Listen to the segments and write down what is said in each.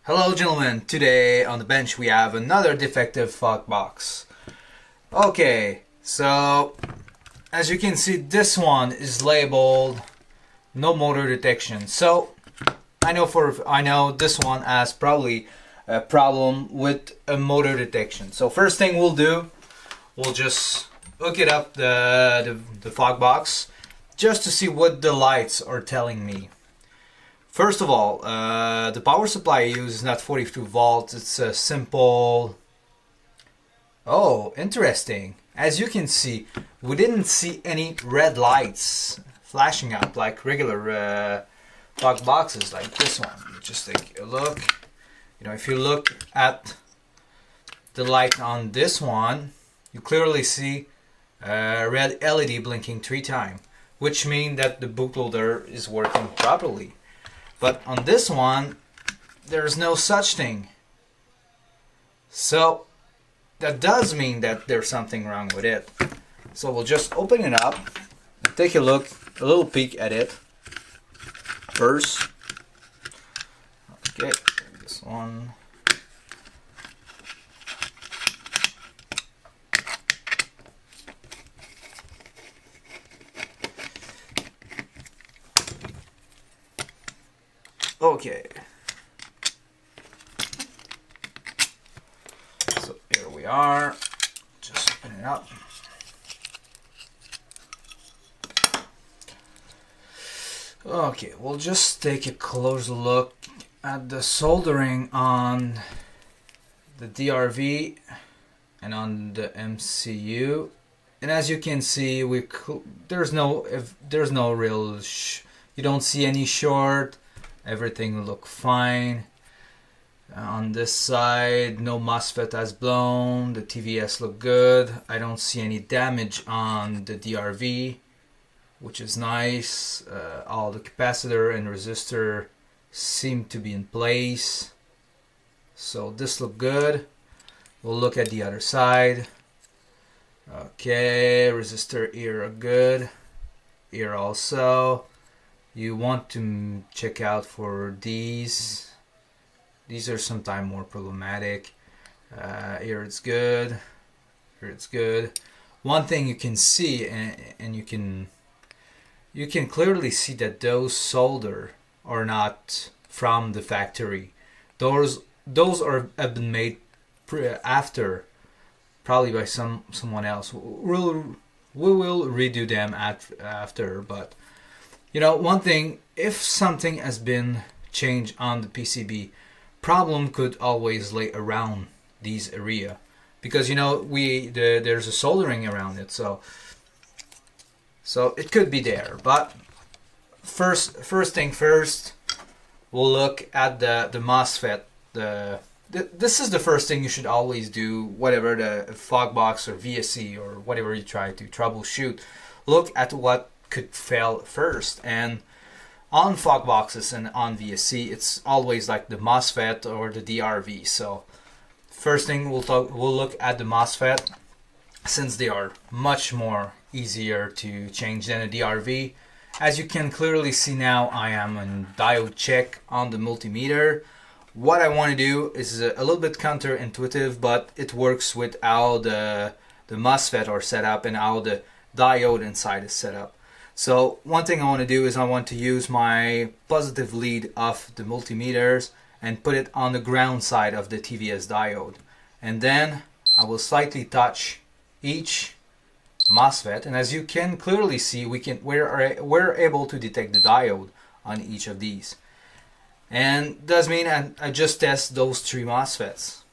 Hello gentlemen, today on the bench we have another defective fog box. Okay, so as you can see this one is labeled no motor detection. So I know this one has probably a problem with a motor detection. So first thing we'll do, we'll just hook it up the fog box just to see what the lights are telling me. First of all, the power supply I use is not 42 volts, it's a simple... Oh, interesting. As you can see, we didn't see any red lights flashing up like regular fog boxes like this one. Just take a look. You know, if you look at the light on this one, you clearly see a red LED blinking 3 times, which means that the bootloader is working properly. But on this one, there's no such thing. So that does mean that there's something wrong with it. So we'll just open it up and take a little peek at it first. Okay, this one. Okay, so here we are, just open it up. Okay, we'll just take a closer look at the soldering on the DRV and on the MCU. And as you can see, there's no real you don't see any short. Everything look fine. On this side, no MOSFET has blown. The TVS look good. I don't see any damage on the DRV, which is nice. All the capacitor and resistor seem to be in place. So this look good. We'll look at the other side. Okay, resistor here are good. Here also. You want to check out for these. These are sometimes more problematic. Here it's good. Here it's good. One thing you can see, and you can clearly see that those solder are not from the factory. Those have been made after, probably by someone else. We will redo them after, but. You know, one thing, if something has been changed on the PCB, problem could always lay around these area, because you know there's a soldering around it, so it could be there. But first thing first, we'll look at the MOSFET. This is the first thing you should always do, whatever the fog box or VSC or whatever you try to troubleshoot. Look at what could fail first, and on fog boxes and on VSC it's always like the MOSFET or the DRV. So first thing we'll look at the MOSFET, since they are much more easier to change than a DRV. As you can clearly see now, I am in diode check on the multimeter. What I want to do is a little bit counterintuitive, but it works with how the MOSFET are set up and how the diode inside is set up. So one thing I want to do is I want to use my positive lead of the multimeters and put it on the ground side of the TVS diode. And then I will slightly touch each MOSFET, and as you can clearly see, we're able to detect the diode on each of these. And does mean I just test those 3 MOSFETs.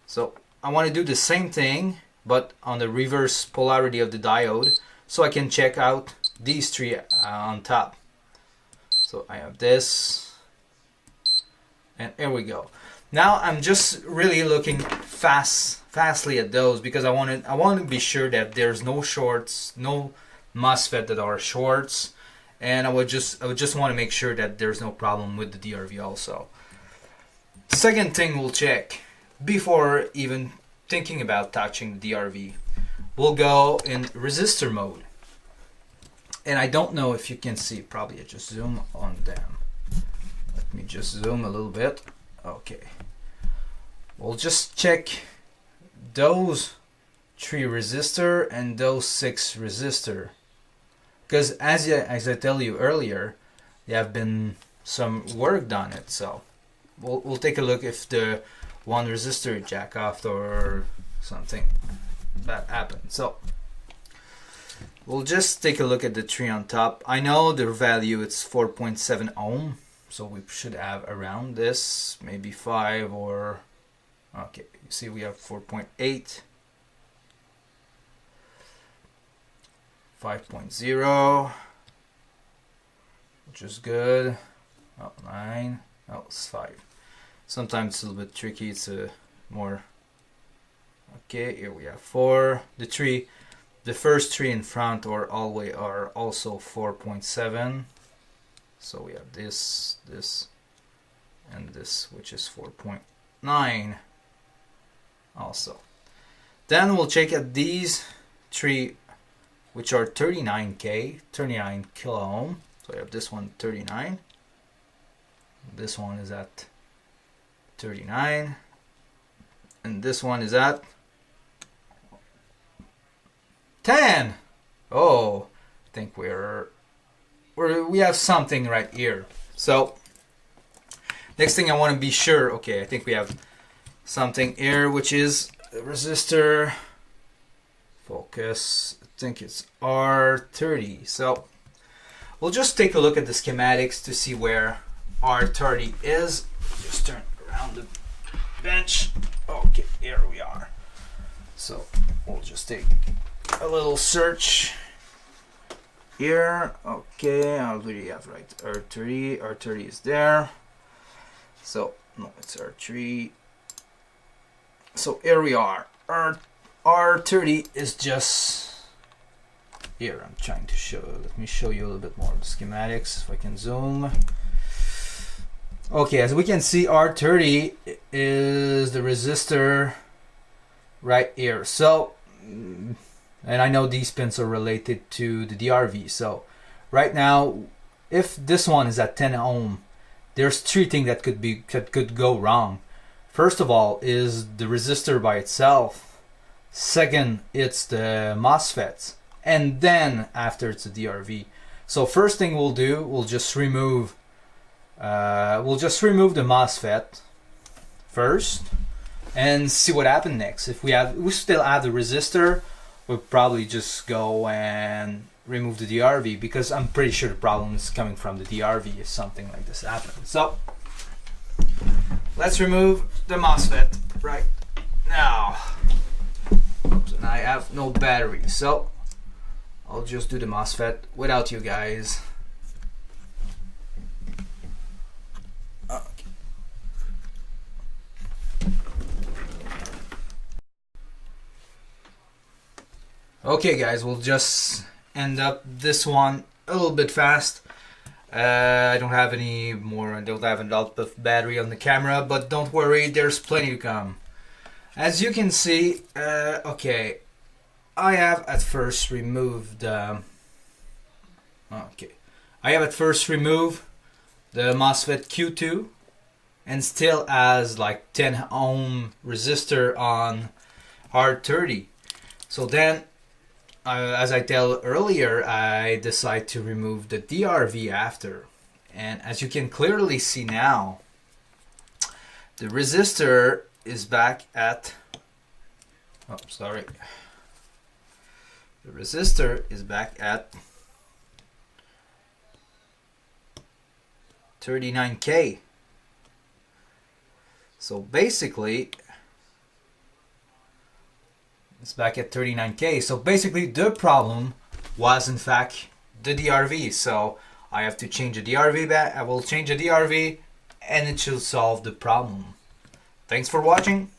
So I want to do the same thing, but on the reverse polarity of the diode, so I can check out these 3 on top. So I have this, and here we go. Now I'm just really looking fastly at those, because I want to be sure that there's no shorts, no MOSFET that are shorts, and I would just want to make sure that there's no problem with the DRV also. Second thing we'll check before even thinking about touching the DRV, we'll go in resistor mode. And I don't know if you can see, probably I just zoom on them. Let me just zoom a little bit. Okay, we'll just check those 3 resistor and those 6 resistor, because as I tell you earlier, there have been some work done it. So we'll take a look if the 1 resistor jack off or something that happened. So we'll just take a look at the 3 on top. I know the value, it's 4.7 ohm, so we should have around this, maybe 5 or, okay, you see we have 4.8, 5.0, which is good. Oh, 9, oh, it's 5. Sometimes it's a little bit tricky, it's a more, okay, here we have 4. The first 3 in front or all the way are also 4.7. So we have this, and this, which is 4.9 also. Then we'll check at these 3, which are 39 kilo ohm. So I have this one 39. This one is at 39. And this one is at 10. Oh, I think we have something right here. So next thing I want to be sure, okay, I think we have something here, which is the resistor. Focus, I think it's R30. So we'll just take a look at the schematics to see where R30 is. Just turn around the bench. Okay, here we are. So we'll just take a little search here. Okay, I already have right R30. R30 is there. So no, it's R3. So here we are. R30 is just here. I'm trying to show. Let me show you a little bit more of the schematics if I can zoom. Okay, as we can see, R30 is the resistor right here. So, and I know these pins are related to the DRV. So right now, if this one is at 10 ohm, there's 3 things that could go wrong. First of all is the resistor by itself. Second, it's the MOSFETs, and then after it's the DRV. So first thing we'll do, we'll just remove the MOSFET first and see what happens next. If we still have the resistor, we'll probably just go and remove the DRV, because I'm pretty sure the problem is coming from the DRV if something like this happens. So let's remove the MOSFET right now. And I have no battery, so I'll just do the MOSFET without you guys. Okay guys, we'll just end up this one a little bit fast. I don't have any more, I don't have a lot of battery on the camera, but don't worry, there's plenty to come. As you can see, okay, I have at first removed the MOSFET Q2, and still has like 10 ohm resistor on R30. So then, as I tell earlier, I decide to remove the DRV after, and as you can clearly see now, the resistor is back at, oh sorry, the resistor is back at 39K. So basically it's back at 39K. So basically the problem was in fact the DRV. So I have to change the DRV back. I will change the DRV and it should solve the problem. Thanks for watching.